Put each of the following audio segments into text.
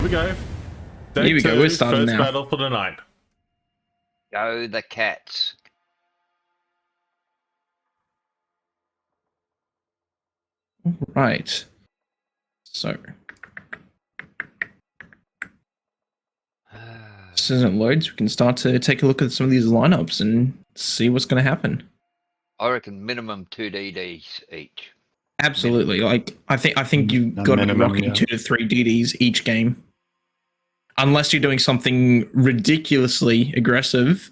Here we go. Here we go. We're starting first now. battle for the night. Go the cats. Right. So. As soon as it loads, we can start to take a look at some of these lineups and see what's going to happen. I reckon minimum 2 DDs each. Absolutely. Like I think you've got to be rocking 2 to 3 DDs each game. Unless you're doing something ridiculously aggressive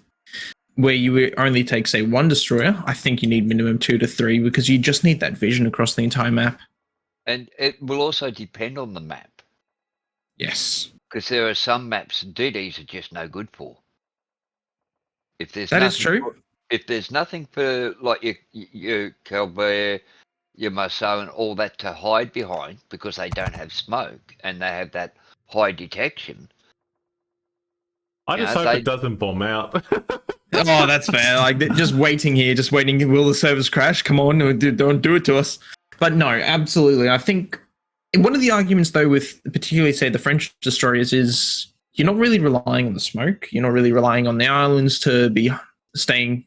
where you only take, say, 1 destroyer, I think you need minimum 2 to 3 because you just need that vision across the entire map. And it will also depend on the map. Yes. Because there are some maps DDs are just no good for. If there's that is true. If there's nothing for like your Calbear, your Marceau and all that to hide behind because they don't have smoke and they have that high detection. I just hope it doesn't bomb out. Oh, that's fair. Like just waiting here, just waiting. Will the service crash? Come on, don't do it to us. But no, absolutely. I think one of the arguments, though, with particularly say the French destroyers is you're not really relying on the smoke. You're not really relying on the islands to be staying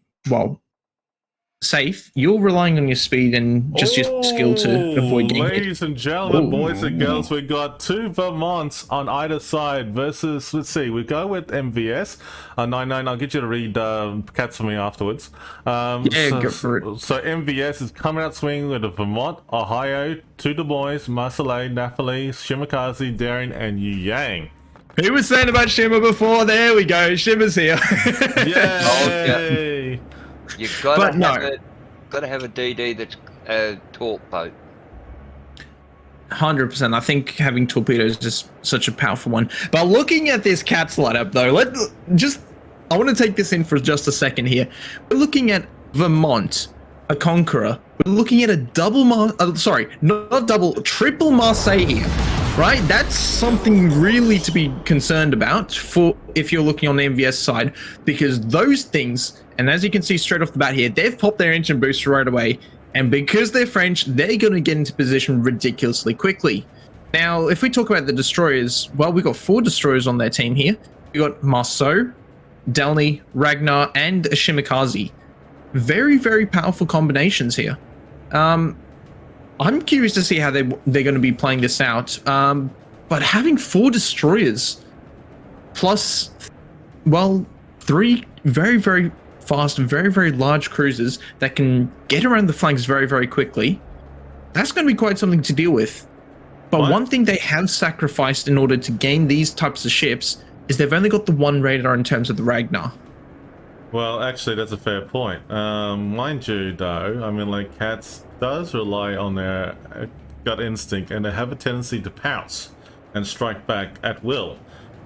safe. You're relying on your speed and just your skill to avoid getting hit. Ladies and gentlemen, boys and girls, we got 2 Vermonts on either side versus, let's see, we go with MVS. 99, I'll get you to read cats for me afterwards. Go for it. So MVS is coming out swinging with a Vermont, Ohio, 2 Du Bois, Marseille, Napoli, Shimakaze, Darren, and Yu Yang. Who was saying about Shimmer before? There we go. Shimmer's here. Yay! You've got to have a DD that's a torp boat. 100%. I think having torpedoes is just such a powerful one. But looking at this Cats lineup, though, I want to take this in for just a second here. We're looking at Vermont, a Conqueror. We're looking at a triple Marseille here, right? That's something really to be concerned about for if you're looking on the MVS side, because those things, and as you can see straight off the bat here, they've popped their engine booster right away. And because they're French, they're going to get into position ridiculously quickly. Now, if we talk about the destroyers, well, we've got 4 destroyers on their team here. We've got Marceau, Delny, Ragnar, and a Shimakaze. Very, very powerful combinations here. I'm curious to see how they're going to be playing this out. But having 4 destroyers plus, well, 3 very, very fast and very, very large cruisers that can get around the flanks very, very quickly, that's going to be quite something to deal with. But one thing they have sacrificed in order to gain these types of ships is they've only got the 1 radar in terms of the Ragnar. Well, actually, that's a fair point. Mind you, though, I mean, like, Cats does rely on their gut instinct, and they have a tendency to pounce and strike back at will.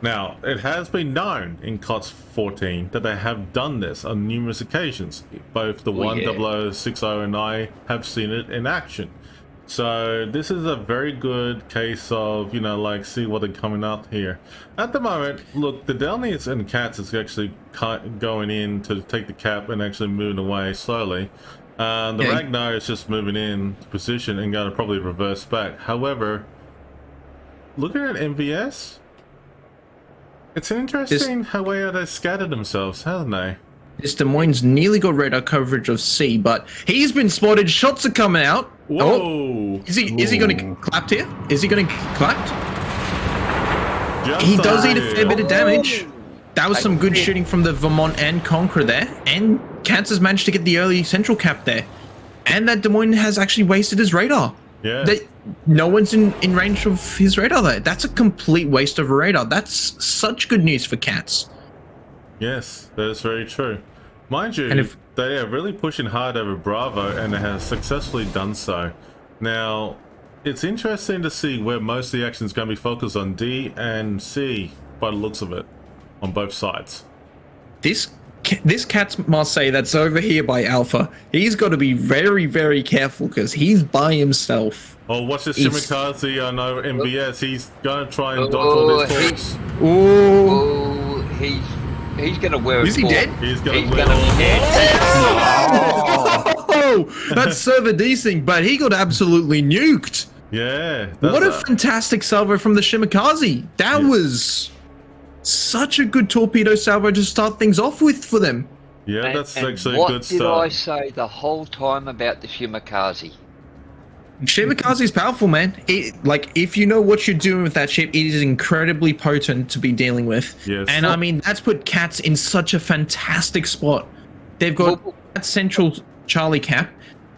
Now, it has been known in KOTS 14 that they have done this on numerous occasions. Both the 10060 and I have seen it in action. So this is a very good case of, you know, like, see what they're coming out here. At the moment, look, the Delnies and Cats is actually going in to take the cap and actually moving away slowly. The Ragnar is just moving in position and going to probably reverse back. However, looking at MVS, it's interesting how way they scattered themselves, haven't they? This Des Moines nearly got radar coverage of C, but he's been spotted. Shots are coming out. Whoa! Oh, is he going to get clapped here? Is he going to get clapped? He does eat a fair bit of damage. That was some good shooting from the Vermont and Conqueror there, and Cats has managed to get the early central cap there, and that Des Moines has actually wasted his radar. Yeah. No one's in range of his radar there. That's a complete waste of a radar. That's such good news for Cats. Yes, that is very true. Mind you, they are really pushing hard over Bravo, and they have successfully done so. Now, it's interesting to see where most of the action is going to be focused on D and C, by the looks of it, on both sides. This Cats Marseille that's over here by Alpha, he's got to be very, very careful because he's by himself. Oh, watch this Shimakaze on MVS. He's going to try and dodge all these hooks. He's going to wear a Is he dead? He's going to be dead. Oh, that's server decent, but he got absolutely nuked. Yeah. What a fantastic salvo from the Shimakaze. That was such a good torpedo salvo to start things off with for them. Yeah, that's actually a what good did start. I say the whole time about the Shimakaze? Shimakaze is powerful, man. Like, if you know what you're doing with that ship, it is incredibly potent to be dealing with. Yes. And I mean, that's put KOTS in such a fantastic spot. They've got that central Charlie cap.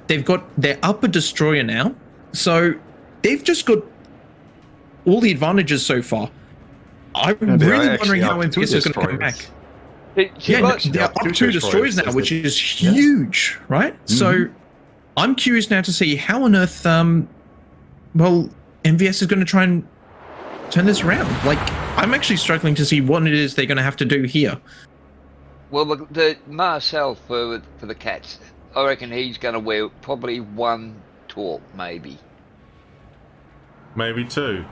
They've got their upper destroyer now. So they've just got all the advantages so far. I'm really wondering how MVS is going to come back. They're up 2 destroyers now, which is huge, right? So I'm curious now to see how on earth, well, MVS is going to try and turn this around. Like, I'm actually struggling to see what it is they're going to have to do here. Well, the Marcel for the KOTS, I reckon he's going to wear probably 1 torp, maybe. Maybe 2.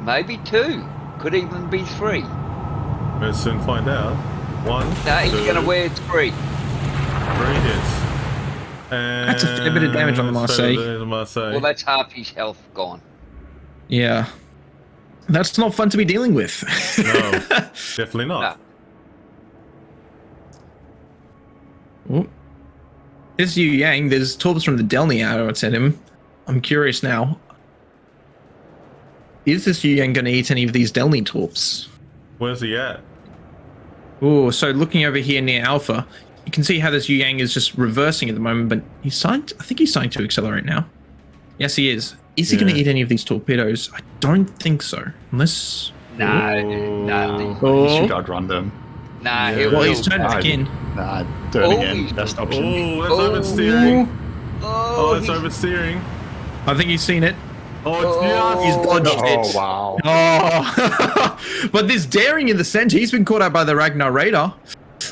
Maybe 2. Could even be 3. We'll soon find out. 1. No, he's going to wear 3. 3 hits. And That's a fair bit of damage on the Marseille. Well, that's half his health gone. Yeah. That's not fun to be dealing with. No, definitely not. No. Oh. There's Yu Yang. There's torps from the Delny out at him. I'm curious now. Is this Yu Yang going to eat any of these Delny torps? Where's he at? Oh, so looking over here near Alpha, you can see how this Yu Yang is just reversing at the moment, but he's starting I think he's starting to accelerate now. Yes, he is. Is he going to eat any of these torpedoes? I don't think so. Unless... No. He should outrun them. Nah, well, he's turned back in. Nah, turn again. That's the option. Oh, that's oversteering. Oh, it's oversteering. I think he's seen it. Oh, it's he's dodged it. Oh, wow. Oh, but this daring in the center, he's been caught out by the Ragnar radar.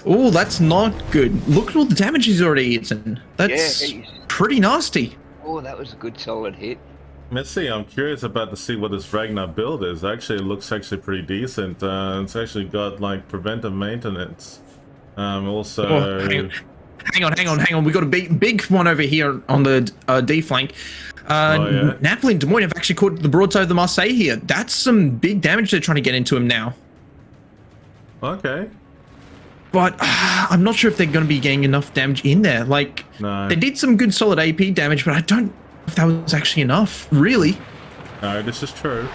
Oh, that's not good. Look at all the damage he's already eaten. That's pretty nasty. Oh, that was a good solid hit. Let's see, I'm curious about to see what this Ragnar build is. Actually, it looks actually pretty decent. It's actually got like preventive maintenance. Also... Oh, hang on. We got a big one over here on the D flank. Napoli and Des Moines have actually caught the broadside of the Marseille here. That's some big damage they're trying to get into him now. Okay. But I'm not sure if they're going to be getting enough damage in there. Like, they did some good solid AP damage, but I don't know if that was actually enough, really. No, this is true.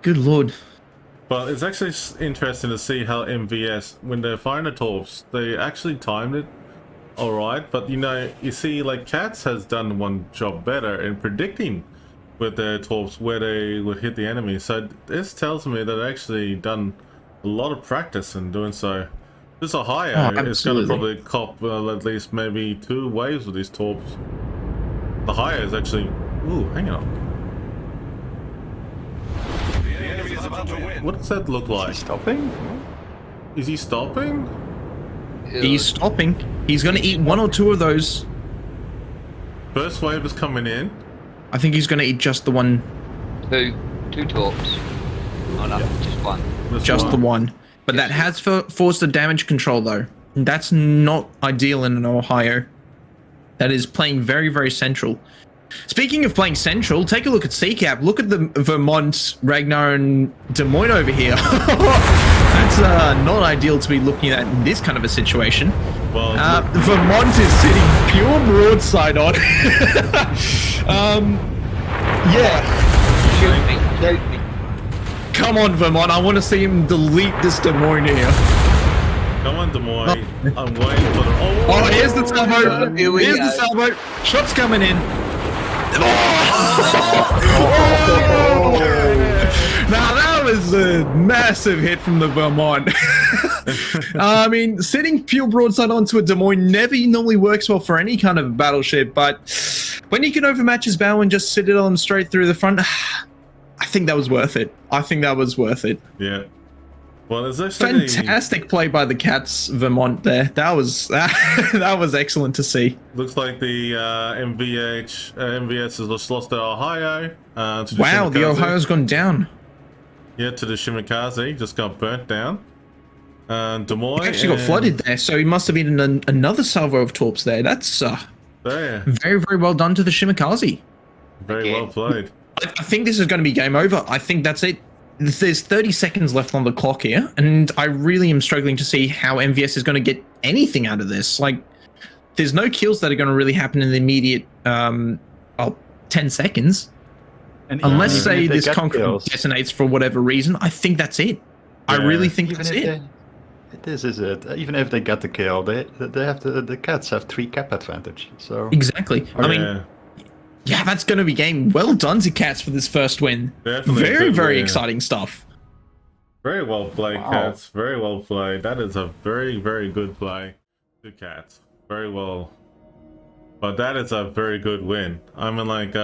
Good lord. But it's actually interesting to see how MVS, when they're firing the torps, they actually timed it alright. But you know, you see, like KOTS has done one job better in predicting with their torps where they would hit the enemy. So this tells me that they've actually done a lot of practice in doing so. This Ohio is going to probably cop at least maybe 2 waves with these torps. The Ohio is actually... Ooh, hang on. What does that look like? Is he stopping? Is he stopping? He's stopping. He's going to eat 1 or 2 of those. First wave is coming in. I think he's going to eat just the one. 2 torps. Oh no, just 1. Just the one. But that has forced the damage control, though. That's not ideal in an Ohio. That is playing very, very central. Speaking of playing central, take a look at CCAP. Look at the Vermont, Ragnar, and Des Moines over here. That's not ideal to be looking at in this kind of a situation. Well, Vermont is sitting pure broadside on. Shoot me. Come on, Vermont. I want to see him delete this Des Moines here. come on, Des Moines. I'm waiting for the... Oh, here's the salvo. Here we Here's go. the salvo. Shots coming in. Now that was a massive hit from the Vermont. I mean, sitting pure broadside onto a Des Moines never normally works well for any kind of battleship, but when you can overmatch his bow and just sit it on straight through the front, I think that was worth it. Yeah. Well, it's actually... Fantastic play by the KOTS Vermont there. That was that was excellent to see. Looks like the MVS has just lost their Ohio. To the Wow, the Shimakaze. Ohio's gone down. Yeah, to the Shimakaze. Just got burnt down. Des Moines... He actually got flooded there, so he must have eaten another salvo of torps there. That's There. Very, very well done to the Shimakaze. Very Again. well played. I think this is going to be game over. I think that's it. There's 30 seconds left on the clock here, and I really am struggling to see how MVS is going to get anything out of this. Like, there's no kills that are going to really happen in the immediate 10 seconds. And Unless, even say, if they this get concrete kills, detonates for whatever reason, I think that's it. I Yeah. really think even that's if it. this is it. Even if they get the kill, they have the cats have 3 cap advantage. So Exactly. I mean, yeah, that's going to be game. Well done to Cats for this first win. Definitely a Very, good very win. exciting stuff. Very well played, Wow. Cats. Very well played. That is a very, very good play to Cats. Very well. But that is a very good win. I mean, like,